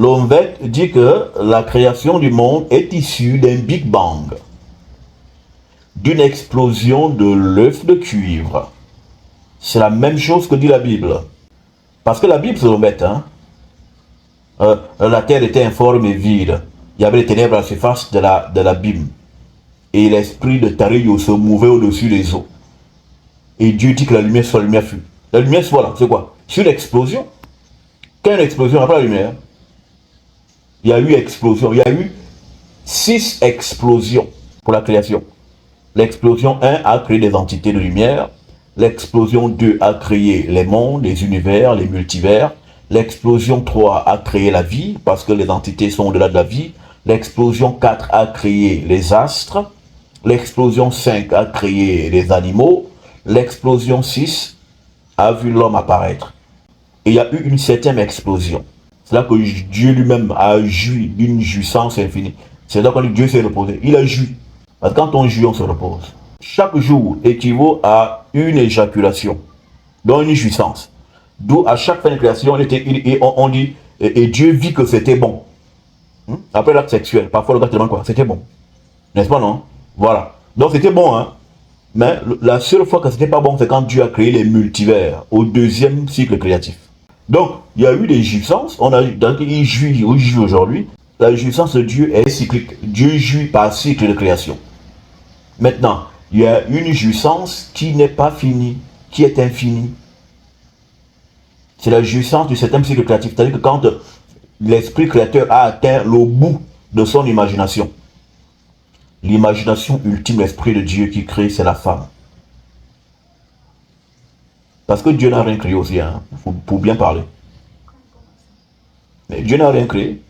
L'Onvet dit que la création du monde est issue d'un Big Bang, d'une explosion de l'œuf de cuivre. C'est la même chose que dit la Bible. Parce que la Bible, c'est l'Onvet, hein. La terre était informe et vide. Il y avait les ténèbres à la surface de l'abîme. Et l'esprit de Tario se mouvait au-dessus des eaux. Et Dieu dit que la lumière soit, la lumière fut. La lumière soit là, c'est quoi? C'est une explosion. Quelle est une explosion après la lumière? Il y a eu explosion. Il y a eu 6 explosions pour la création. L'explosion 1 a créé des entités de lumière. L'explosion 2 a créé les mondes, les univers, les multivers. L'explosion 3 a créé la vie, parce que les entités sont au-delà de la vie. L'explosion 4 a créé les astres. L'explosion 5 a créé les animaux. L'explosion 6 a vu l'homme apparaître. Et il y a eu une 7e explosion. C'est là que Dieu lui-même a joui d'une jouissance infinie. C'est là que Dieu s'est reposé. Il a joui. Parce que quand on jouit, on se repose. Chaque jour équivaut à une éjaculation, donc une jouissance. D'où à chaque fin de création, on dit, et Dieu vit que c'était bon. Après l'acte sexuel, parfois le gars te demande quoi? C'était bon. N'est-ce pas, non? Voilà. Donc c'était bon, hein. Mais la seule fois que c'était pas bon, c'est quand Dieu a créé les multivers, au 2e cycle créatif. Donc, il y a eu des jouissances, il jouit aujourd'hui. La jouissance de Dieu est cyclique. Dieu jouit par cycle de création. Maintenant, il y a une jouissance qui n'est pas finie, qui est infinie. C'est la jouissance du 7e cycle créatif. C'est-à-dire que quand l'esprit créateur a atteint le bout de son imagination, l'imagination ultime, l'esprit de Dieu qui crée, c'est la femme. Parce que Dieu n'a rien créé aussi, hein, pour bien parler. Mais Dieu n'a rien créé.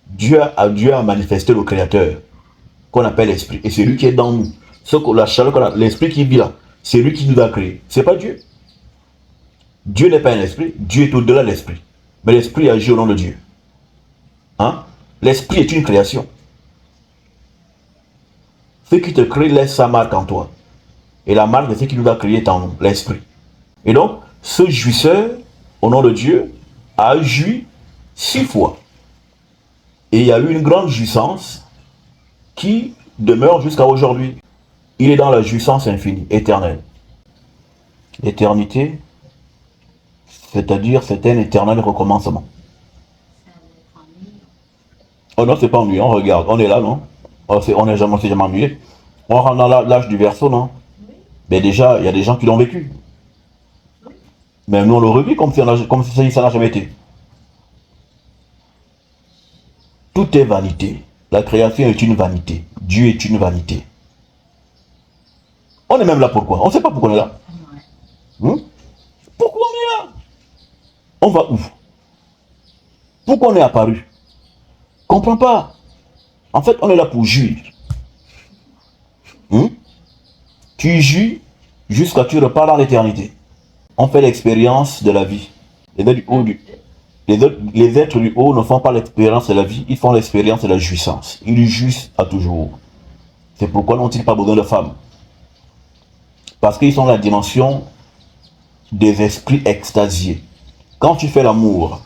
Dieu a manifesté le créateur, qu'on appelle l'esprit. Et c'est lui qui est dans nous. La chaleur, l'esprit qui vit là, c'est lui qui nous a créé. C'est pas Dieu. Dieu n'est pas un esprit. Dieu est au-delà de l'esprit. Mais l'esprit agit au nom de Dieu. Hein? L'esprit est une création. Ce qui te crée laisse sa marque en toi. Et la marque de ce qui nous a créé est en nous, l'esprit. Et donc, ce jouisseur, au nom de Dieu, a joui 6 fois. Et il y a eu une grande jouissance qui demeure jusqu'à aujourd'hui. Il est dans la jouissance infinie, éternelle. L'éternité, c'est-à-dire c'est un éternel recommencement. Oh non, c'est pas ennuyant, regarde, on est là, non? On s'est jamais ennuyé. On rentre dans l'âge du verseau, non? Mais déjà, il y a des gens qui l'ont vécu. Mais nous, on le revit comme si ça n'a jamais été. Tout est vanité. La création est une vanité. Dieu est une vanité. On est même là pourquoi? On ne sait pas pourquoi on est là. Pourquoi on est là? On va où? Pourquoi on est apparu? Comprends pas. En fait, on est là pour jouir. Tu jouis jusqu'à ce que tu repars dans l'éternité. On fait l'expérience de la vie. Les êtres du haut ne font pas l'expérience de la vie, ils font l'expérience de la jouissance. Ils jouissent à toujours. C'est pourquoi n'ont-ils pas besoin de femmes? Parce qu'ils sont la dimension des esprits extasiés. Quand tu fais l'amour,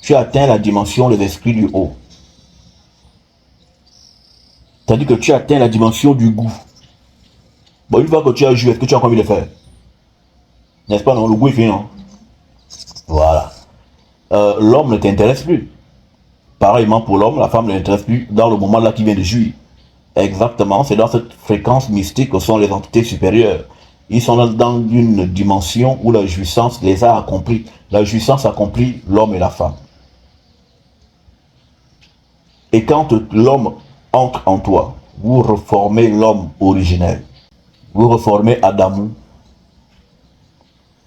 tu atteins la dimension des esprits du haut. C'est-à-dire que tu atteins la dimension du goût. Bon, une fois que tu as joué, est-ce que tu as envie de le faire? N'est-ce pas, non? Le goût est fini, non? Voilà. L'homme ne t'intéresse plus. Pareillement pour l'homme, la femme ne l'intéresse plus dans le moment là qui vient de jouir. Exactement, c'est dans cette fréquence mystique que sont les entités supérieures. Ils sont dans une dimension où la jouissance les a accomplis. La jouissance accomplit l'homme et la femme. Et quand l'homme entre en toi, vous reformez l'homme originel. Vous reformez Adam.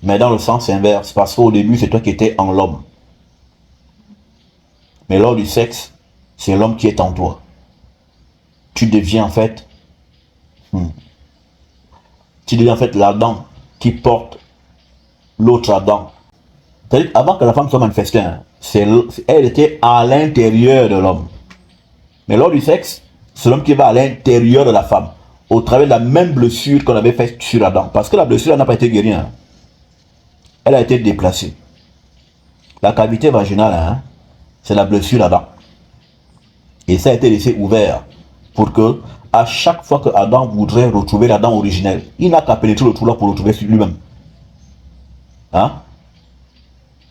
Mais dans le sens inverse, parce qu'au début, c'est toi qui étais en l'homme. Mais lors du sexe, c'est l'homme qui est en toi. Tu deviens en fait... Tu deviens en fait l'Adam qui porte l'autre Adam. C'est-à-dire avant que la femme soit manifestée, elle était à l'intérieur de l'homme. Mais lors du sexe, c'est l'homme qui va à l'intérieur de la femme, au travers de la même blessure qu'on avait faite sur Adam. Parce que la blessure n'a pas été guérie. Elle a été déplacée. La cavité vaginale, C'est la blessure là-dedans. Et ça a été laissé ouvert pour que, à chaque fois que Adam voudrait retrouver la dent originelle, il n'a qu'à pénétrer le trou là pour le trouver sur lui-même. Hein?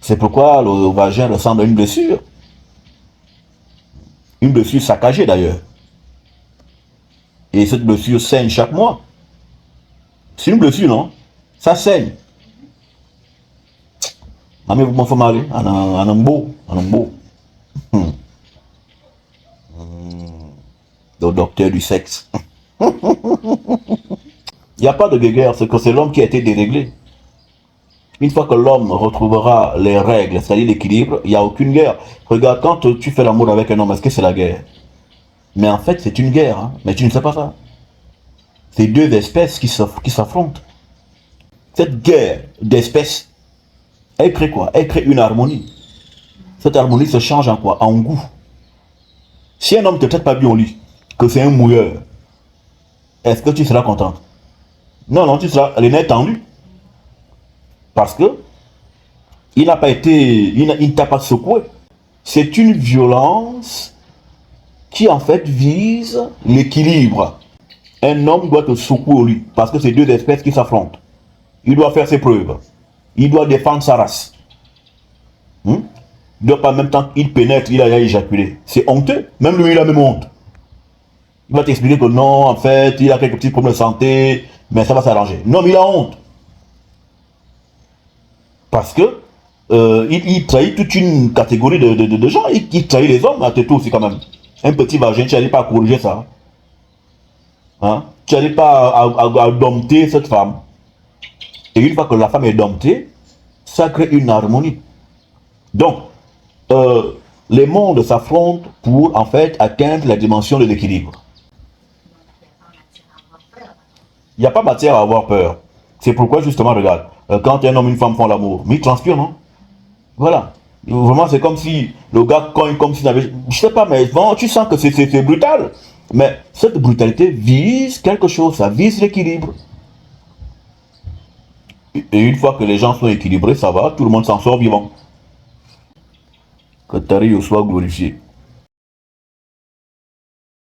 C'est pourquoi le vagin ressemble à une blessure. Une blessure saccagée d'ailleurs. Et cette blessure saigne chaque mois. C'est une blessure, non? Ça saigne. Ah, mais vous m'en faites mal, en beau. Le docteur du sexe. Il n'y a pas de guerre, c'est que c'est l'homme qui a été déréglé. Une fois que l'homme retrouvera les règles, c'est-à-dire l'équilibre, il n'y a aucune guerre. Regarde, quand tu fais l'amour avec un homme, est-ce que c'est la guerre? Mais en fait, c'est une guerre, hein? Mais tu ne sais pas ça. C'est deux espèces qui s'affrontent. Cette guerre d'espèces, elle crée quoi? Elle crée une harmonie. Cette harmonie se change en quoi? En goût. Si un homme ne te traite pas bien au lit, que c'est un mouilleur, est-ce que tu seras contente? Non, non, tu seras les nerfs tendus. Parce que il n'a pas été, il ne t'a pas secoué. C'est une violence qui en fait vise l'équilibre. Un homme doit te secouer au lit parce que c'est deux espèces qui s'affrontent. Il doit faire ses preuves. Il doit défendre sa race. Il ne doit pas en même temps qu'il pénètre, il a éjaculé. C'est honteux. Même lui, il a même honte. Il va t'expliquer que non, en fait, il a quelques petits problèmes de santé, mais ça va s'arranger. Non, mais il a honte. Parce que il trahit toute une catégorie de gens. Il trahit les hommes, à tes tours aussi quand même. Un petit vagin, tu n'arrives pas à corriger ça. Hein? Tu n'arrives pas à dompter cette femme. Et une fois que la femme est domptée, ça crée une harmonie. Donc, les mondes s'affrontent pour en fait atteindre la dimension de l'équilibre. Il n'y a pas matière à avoir peur. C'est pourquoi justement, regarde, quand un homme et une femme font l'amour, mais ils transpirent, non? Voilà. Vraiment, c'est comme si le gars cogne comme s'il avait... Je sais pas, mais vraiment, tu sens que c'est brutal. Mais cette brutalité vise quelque chose, ça vise l'équilibre. Et une fois que les gens sont équilibrés, ça va, tout le monde s'en sort vivant. Que Tari soit glorifié.